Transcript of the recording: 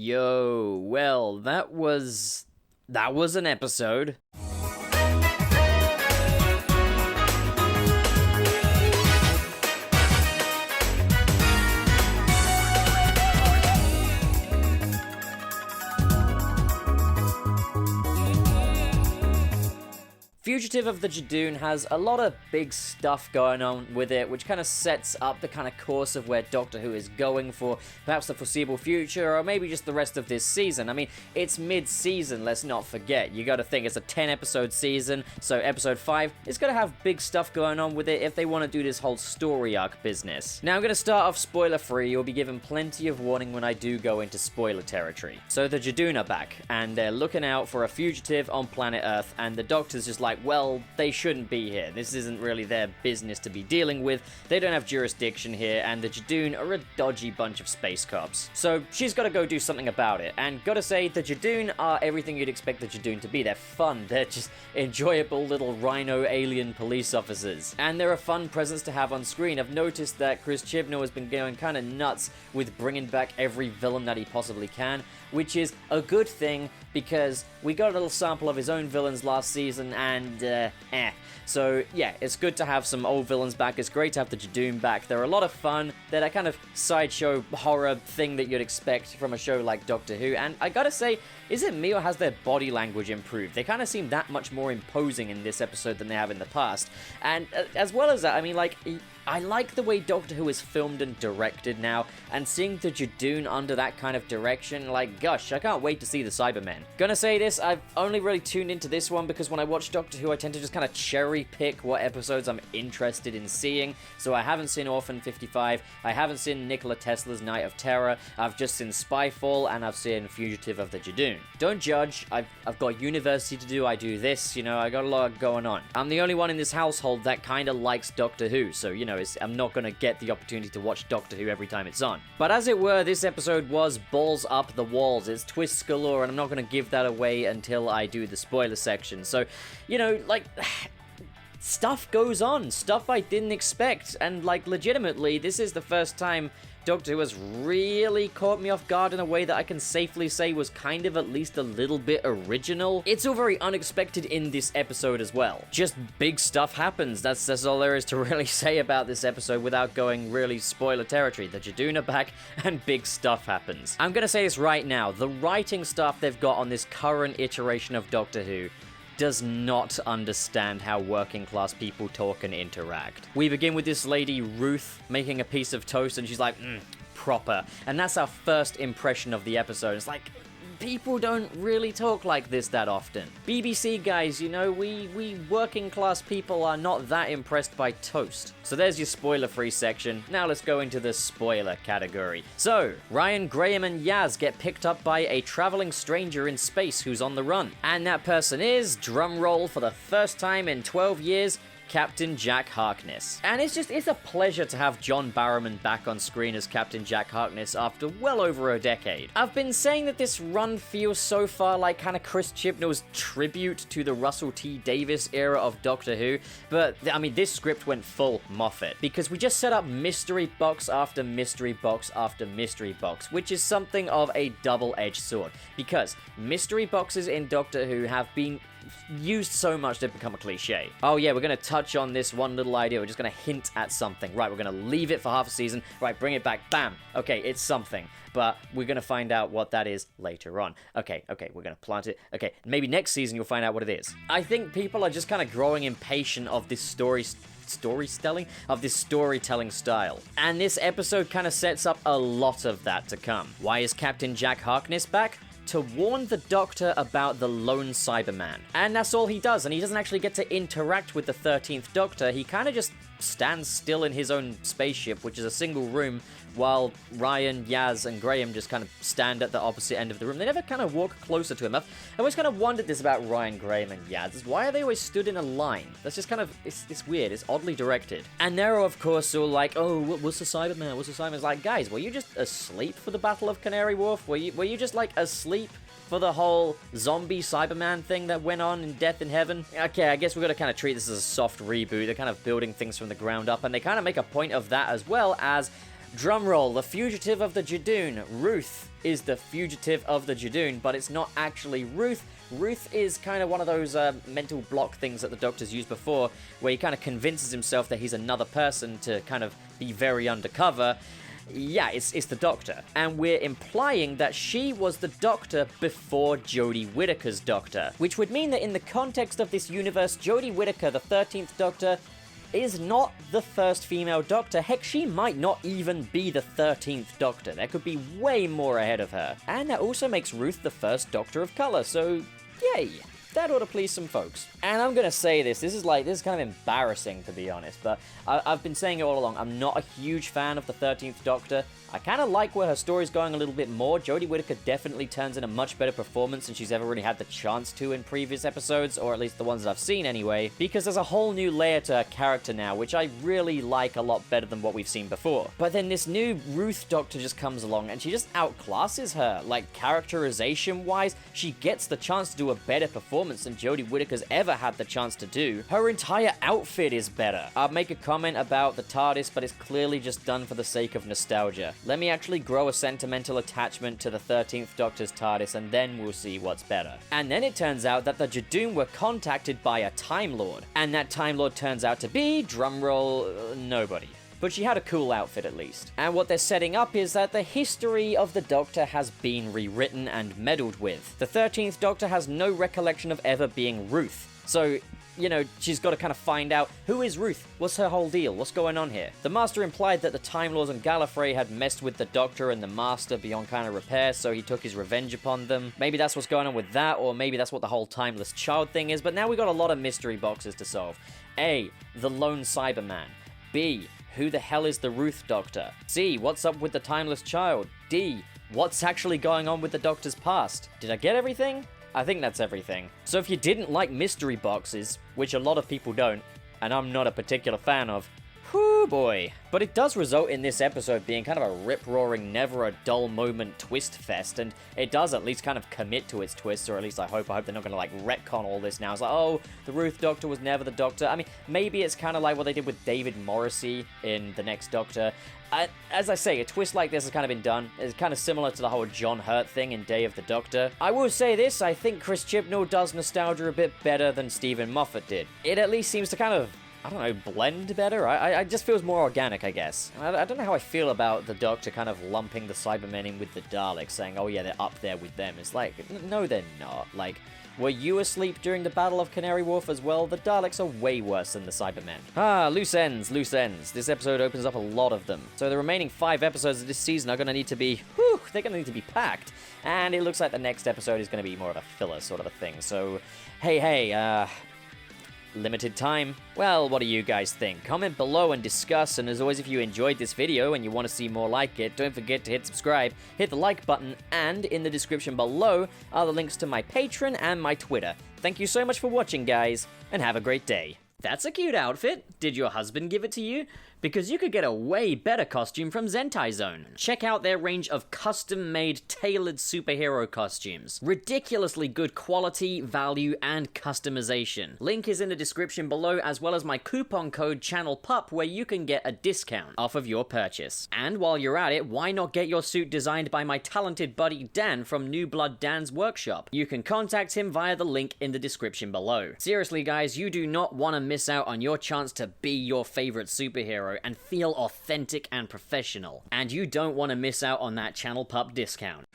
Yo, well, that was an episode. Fugitive of the Judoon has a lot of big stuff going on with it, which kind of sets up the kind of course of where Doctor Who is going for perhaps the foreseeable future, or maybe just the rest of this season. I mean, it's mid-season, let's not forget. You gotta think it's a 10-episode season, so episode 5 is gonna have big stuff going on with it if they want to do this whole story arc business. Now, I'm gonna start off spoiler-free. You'll be given plenty of warning when I do go into spoiler territory. So the Judoon are back, and they're looking out for a fugitive on planet Earth, and the Doctor's just like, well, they shouldn't be here. This isn't really their business to be dealing with. They don't have jurisdiction here, and the Judoon are a dodgy bunch of space cops. So she's got to go do something about it. And gotta say, the Judoon are everything you'd expect the Judoon to be. They're fun. They're just enjoyable little rhino alien police officers. And they're a fun presence to have on screen. I've noticed that Chris Chibnall has been going kind of nuts with bringing back every villain that he possibly can, which is a good thing because we got a little sample of his own villains last season, and So yeah, it's good to have some old villains back. It's great to have the Judoon back. They're a lot of fun. They're that kind of sideshow horror thing that you'd expect from a show like Doctor Who. And I gotta say, is it me or has their body language improved? They kind of seem that much more imposing in this episode than they have in the past. And as well as that, I mean, like, I like the way Doctor Who is filmed and directed now, and seeing the Judoon under that kind of direction, like, gosh, I can't wait to see the Cybermen. Gonna say this, I've only really tuned into this one because when I watch Doctor Who, I tend to just kind of cherry pick what episodes I'm interested in seeing. So I haven't seen Orphan 55, I haven't seen Nikola Tesla's Night of Terror, I've just seen Spyfall, and I've seen Fugitive of the Judoon. Don't judge, I've got university to do, I do this, you know, I got a lot going on. I'm the only one in this household that kind of likes Doctor Who, so, you know, I'm not going to get the opportunity to watch Doctor Who every time it's on. But as it were, this episode was balls up the walls. It's twists galore, and I'm not going to give that away until I do the spoiler section. So, you know, like, stuff goes on. Stuff I didn't expect. And, like, legitimately, this is the first time Doctor Who has really caught me off guard in a way that I can safely say was kind of at least a little bit original. It's all very unexpected in this episode as well. Just big stuff happens. That's all there is to really say about this episode without going really spoiler territory. The Judoon are back and big stuff happens. I'm gonna say this right now. The writing staff they've got on this current iteration of Doctor Who does not understand how working class people talk and interact. We begin with this lady, Ruth, making a piece of toast, and she's like, proper. And that's our first impression of the episode. It's like, people don't really talk like this that often. BBC guys, you know, we working class people are not that impressed by toast. So there's your spoiler-free section. Now let's go into the spoiler category. So, Ryan, Graham, and Yaz get picked up by a traveling stranger in space who's on the run. And that person is, drum roll for the first time in 12 years, Captain Jack Harkness. And it's a pleasure to have John Barrowman back on screen as Captain Jack Harkness after well over a decade. I've been saying that this run feels so far like kind of Chris Chibnall's tribute to the Russell T Davies era of Doctor Who, but I mean, this script went full Moffat, because we just set up mystery box after mystery box after mystery box, which is something of a double-edged sword, because mystery boxes in Doctor Who have been used so much they've become a cliche. Oh yeah, we're going to touch on this one little idea. We're just going to hint at something. Right, we're going to leave it for half a season. Right, bring it back. Bam. Okay, it's something. But we're going to find out what that is later on. Okay, we're going to plant it. Okay, maybe next season you'll find out what it is. I think people are just kind of growing impatient of this storytelling style. And this episode kind of sets up a lot of that to come. Why is Captain Jack Harkness back? To warn the Doctor about the lone Cyberman. And that's all he does, and he doesn't actually get to interact with the 13th Doctor. He kind of just stands still in his own spaceship, which is a single room, while Ryan, Yaz, and Graham just kind of stand at the opposite end of the room. They never kind of walk closer to him. I've always kind of wondered this about Ryan, Graham, and Yaz, is why are they always stood in a line? That's just kind of, it's weird, it's oddly directed. And they're, of course, all like, oh, what's the Cyberman? What's the Cyberman? It's like, guys, were you just asleep for the Battle of Canary Wharf? Were you just, like, asleep for the whole zombie Cyberman thing that went on in Death in Heaven? Okay, I guess we're going to kind of treat this as a soft reboot. They're kind of building things from the ground up, and they kind of make a point of that, as well as, drumroll, the Fugitive of the Judoon, Ruth, is the fugitive of the Judoon, but it's not actually Ruth. Ruth is kind of one of those mental block things that the Doctor's used before, where he kind of convinces himself that he's another person to kind of be very undercover. Yeah, it's the Doctor. And we're implying that she was the Doctor before Jodie Whittaker's Doctor, which would mean that in the context of this universe, Jodie Whittaker, the 13th Doctor, is not the first female Doctor. Heck, she might not even be the 13th Doctor. There could be way more ahead of her. And that also makes Ruth the first Doctor of color, so yay. That ought to please some folks. And I'm gonna say this is kind of embarrassing, to be honest, but I've been saying it all along. I'm not a huge fan of the 13th Doctor. I kind of like where her story's going a little bit more. Jodie Whittaker definitely turns in a much better performance than she's ever really had the chance to in previous episodes, or at least the ones that I've seen anyway, because there's a whole new layer to her character now, which I really like a lot better than what we've seen before. But then this new Ruth Doctor just comes along, and she just outclasses her. Like, characterization-wise, she gets the chance to do a better performance than Jodie Whittaker's ever had the chance to do. Her entire outfit is better. I'll make a comment about the TARDIS, but it's clearly just done for the sake of nostalgia. Let me actually grow a sentimental attachment to the 13th Doctor's TARDIS, and then we'll see what's better. And then it turns out that the Judoon were contacted by a Time Lord, and that Time Lord turns out to be, drumroll, nobody. But she had a cool outfit at least. And what they're setting up is that the history of the Doctor has been rewritten and meddled with. The 13th Doctor has no recollection of ever being Ruth. So, you know, she's got to kind of find out, who is Ruth? What's her whole deal? What's going on here? The Master implied that the Time Lords on Gallifrey had messed with the Doctor and the Master beyond kind of repair, so he took his revenge upon them. Maybe that's what's going on with that, or maybe that's what the whole timeless child thing is, but now we got a lot of mystery boxes to solve. A, the lone Cyberman. B, who the hell is the Ruth Doctor? C, what's up with the timeless child? D, what's actually going on with the Doctor's past? Did I get everything? I think that's everything. So if you didn't like mystery boxes, which a lot of people don't, and I'm not a particular fan of, whoo boy. But it does result in this episode being kind of a rip-roaring, never-a-dull-moment twist fest, and it does at least kind of commit to its twists, or at least I hope they're not going to, like, retcon all this now. It's like, oh, the Ruth Doctor was never the Doctor. I mean, maybe it's kind of like what they did with David Morrissey in The Next Doctor. As I say, a twist like this has kind of been done. It's kind of similar to the whole John Hurt thing in Day of the Doctor. I will say this, I think Chris Chibnall does nostalgia a bit better than Stephen Moffat did. It at least seems to kind of, I don't know, blend better? I just feels more organic, I guess. I don't know how I feel about the Doctor kind of lumping the Cybermen in with the Daleks, saying, oh yeah, they're up there with them. It's like, no, they're not. Like, were you asleep during the Battle of Canary Wharf as well? The Daleks are way worse than the Cybermen. Loose ends, loose ends. This episode opens up a lot of them. So the remaining 5 episodes of this season are going to need to be, they're going to need to be packed. And it looks like the next episode is going to be more of a filler sort of a thing. So, hey, limited time. Well, what do you guys think? Comment below and discuss, and as always, if you enjoyed this video and you want to see more like it, don't forget to hit subscribe, hit the like button, and in the description below are the links to my Patreon and my Twitter. Thank you so much for watching, guys, and have a great day. That's a cute outfit. Did your husband give it to you? Because you could get a way better costume from Zentai Zone. Check out their range of custom-made, tailored superhero costumes. Ridiculously good quality, value, and customization. Link is in the description below, as well as my coupon code CHANNELPUP, where you can get a discount off of your purchase. And while you're at it, why not get your suit designed by my talented buddy Dan from New Blood Dan's workshop? You can contact him via the link in the description below. Seriously, guys, you do not want to miss out on your chance to be your favorite superhero and feel authentic and professional. And you don't want to miss out on that Channel Pup discount.